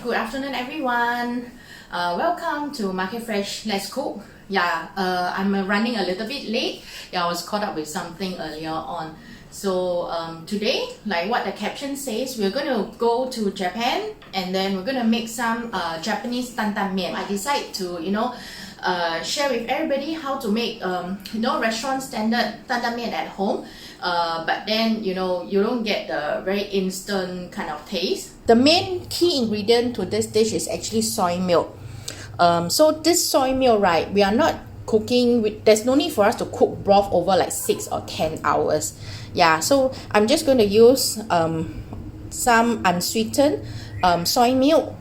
Good afternoon, everyone. Welcome to Market Fresh. Let's cook. I'm running a little bit late. I was caught up with something earlier on. So today, like what the caption says, we're going to go to Japan and then we're going to make some Japanese Tan Tan Ramen. I decided to, share with everybody how to make, restaurant standard Tan Tan Ramen at home. But then, you don't get the very instant kind of taste. The main key ingredient to this dish is actually soy milk. So this soy milk, right, we are not cooking with, there's no need for us to cook broth over like 6 or 10 hours. So I'm just going to use some unsweetened soy milk.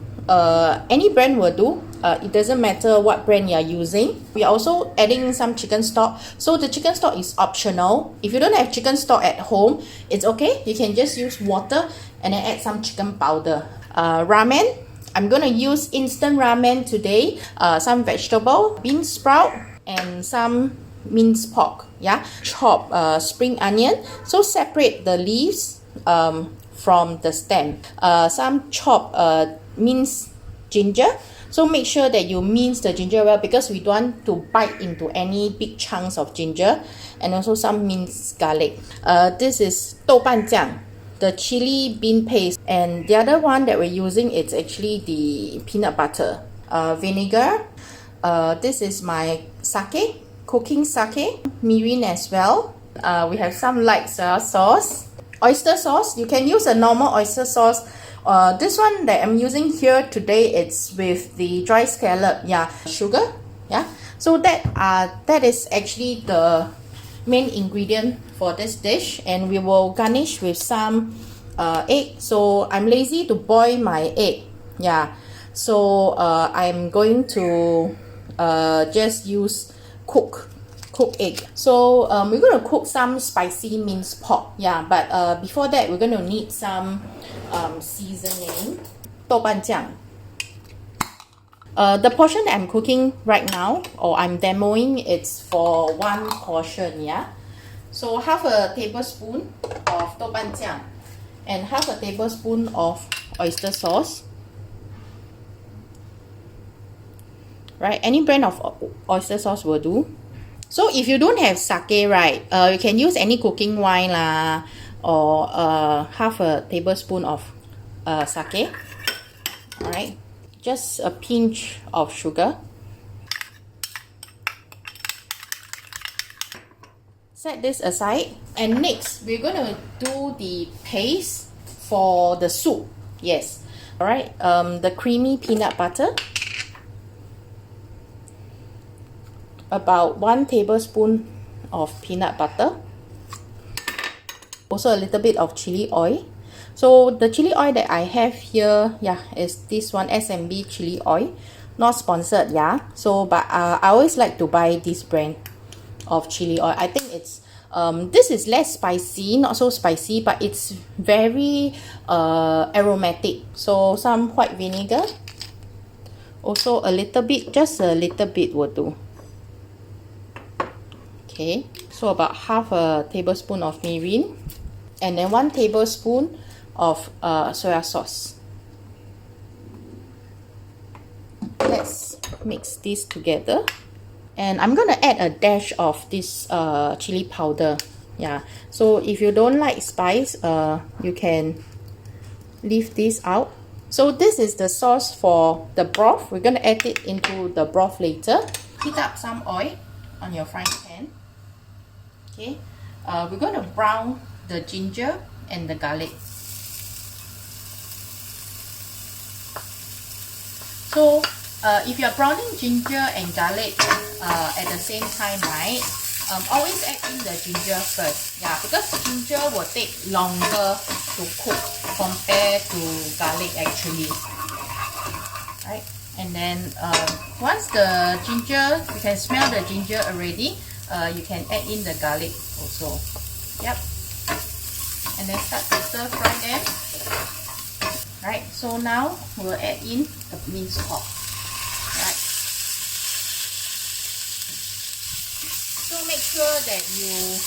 Any brand will do. It doesn't matter what brand you are using. We are also adding some chicken stock. So the chicken stock is optional. If you don't have chicken stock at home, it's okay. You can just use water and then add some chicken powder. Ramen. I'm going to use instant ramen today. Some vegetable, bean sprout, and some minced pork. Chop spring onion. So separate the leaves from the stem. Some chop minced ginger. So make sure that you mince the ginger well because we don't want to bite into any big chunks of ginger. And also some minced garlic. This is 豆瓣酱, the chili bean paste. And the other one that we're using is actually the peanut butter. Vinegar. This is my sake, cooking sake. Mirin as well. We have some light soy sauce. Oyster sauce. You can use a normal oyster sauce. This one that I'm using here today, it's with the dry scallop, sugar, so that is actually the main ingredient for this dish, and we will garnish with some egg. So I'm lazy to boil my egg, so I'm going to just use cooked egg. So we're going to cook some spicy minced pork, but before that we're going to need some seasoning. 豆瓣酱. The portion that I'm cooking right now, or I'm demoing, it's for one portion, So half a tablespoon of 豆瓣酱 and half a tablespoon of oyster sauce. Right, any brand of oyster sauce will do. So if you don't have sake, right, you can use any cooking wine lah, or half a tablespoon of sake. Alright, just a pinch of sugar. Set this aside, and next we're going to do the paste for the soup. Yes, alright, the creamy peanut butter. About 1 tablespoon of peanut butter. Also a little bit of chili oil. So the chili oil that I have here, is this one, SMB chili oil. Not sponsored, So, but I always like to buy this brand of chili oil. I think it's this is less spicy, not so spicy, but it's very aromatic. So some white vinegar. Also a little bit, just a little bit will do. Okay, so about half a tablespoon of mirin, and then 1 tablespoon of soy sauce. Let's mix this together, and I'm gonna add a dash of this chili powder. So if you don't like spice, you can leave this out. So this is the sauce for the broth. We're gonna add it into the broth later. Heat up some oil on your frying pan. Okay, we're going to brown the ginger and the garlic. So if you're browning ginger and garlic at the same time, right, always add in the ginger first, because ginger will take longer to cook compared to garlic actually. Right, and then once the ginger, you can smell the ginger already. You can add in the garlic also. And then start to stir fry them. Right, so now we'll add in the minced pork. Right. So make sure that you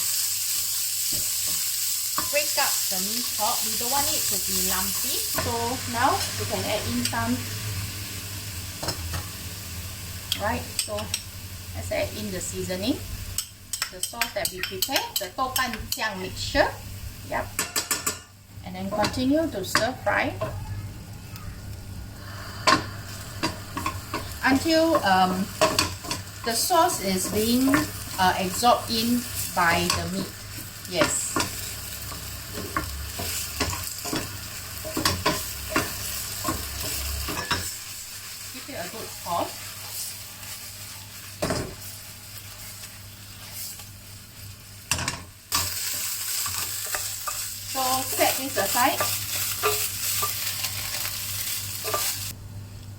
break up the minced pork. We don't want it to be lumpy. So now we can add in some. Right, so let's add in the seasoning, the sauce that we prepared, the Tan Tan mixture. Yep. And then continue to stir fry until the sauce is being absorbed in by the meat. Yes. Give it a good pause. So set this aside.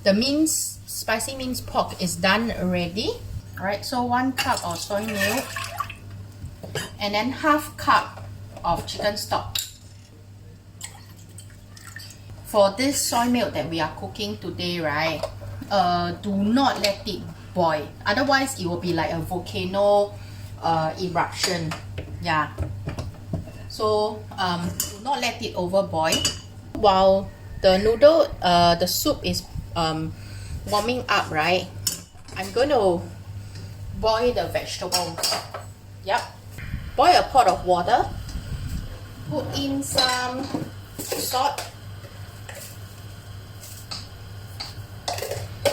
The spicy minced pork is done already. Alright, so 1 cup of soy milk and then half cup of chicken stock. For this soy milk that we are cooking today, right, do not let it boil. Otherwise, it will be like a volcano eruption. Yeah. So do not let it overboil. While the noodle, the soup is warming up, right? I'm going to boil the vegetables. Yep. Boil a pot of water. Put in some salt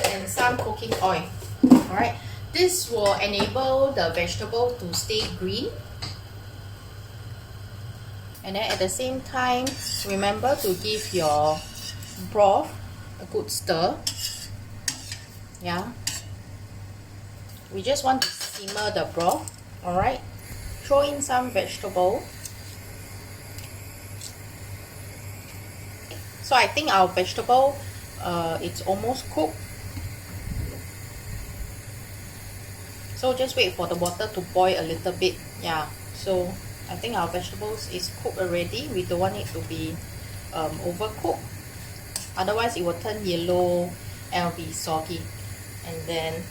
and some cooking oil. Alright. This will enable the vegetable to stay green. And then at the same time, remember to give your broth a good stir. Yeah. We just want to simmer the broth. Alright. Throw in some vegetable. So I think our vegetable it's almost cooked. So just wait for the water to boil a little bit. Yeah. So I think our vegetables is cooked already. We don't want it to be overcooked. Otherwise, it will turn yellow and will be soggy. And then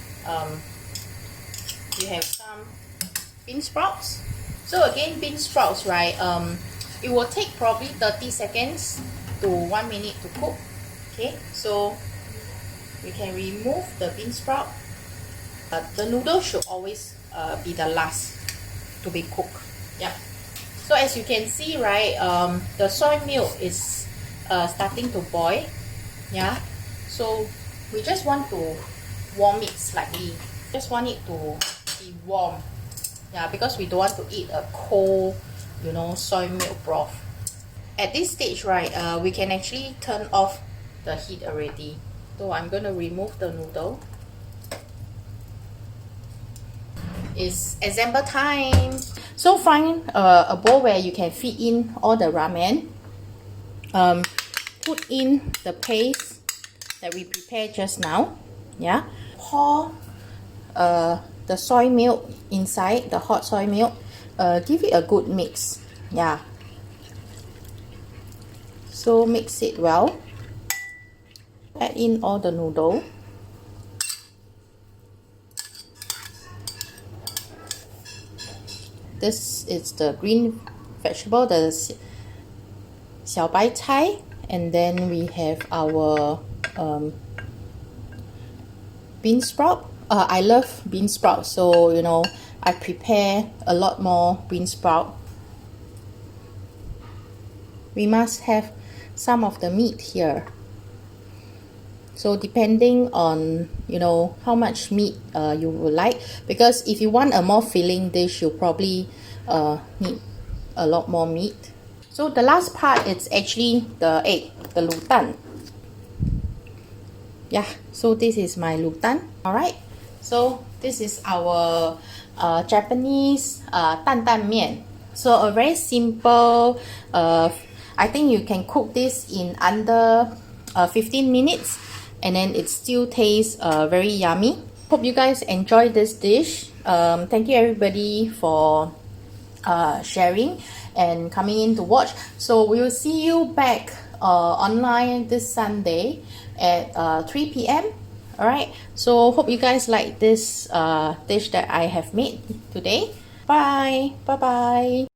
we have some bean sprouts. So again, bean sprouts, right? It will take probably 30 seconds to 1 minute to cook. Okay, so we can remove the bean sprout. The noodle should always be the last to be cooked. Yeah. So as you can see, right, the soy milk is starting to boil. Yeah. So we just want to warm it slightly. Just want it to be warm. Yeah, because we don't want to eat a cold, you know, soy milk broth. At this stage, right, we can actually turn off the heat already. So I'm going to remove the noodle. It's assemble time. So find a bowl where you can fit in all the ramen. Put in the paste that we prepared just now. Yeah. Pour the soy milk inside, the hot soy milk. Give it a good mix. Yeah. So mix it well. Add in all the noodle. This is the green vegetable, the xiao bai cai, and then we have our bean sprout. I love bean sprout, so you know I prepare a lot more bean sprout. We must have some of the meat here. So depending on, you know, how much meat you would like, because if you want a more filling dish, you probably need a lot more meat. So the last part is actually the egg, the lu tan. Yeah, so this is my lu tan. Alright, so this is our Japanese Tan Tan Mian. So a very simple, I think you can cook this in under 15 minutes. And then it still tastes very yummy. Hope you guys enjoy this dish. Thank you everybody for sharing and coming in to watch. So we will see you back online this Sunday at 3 p.m. Alright, so hope you guys like this dish that I have made today. Bye. Bye bye.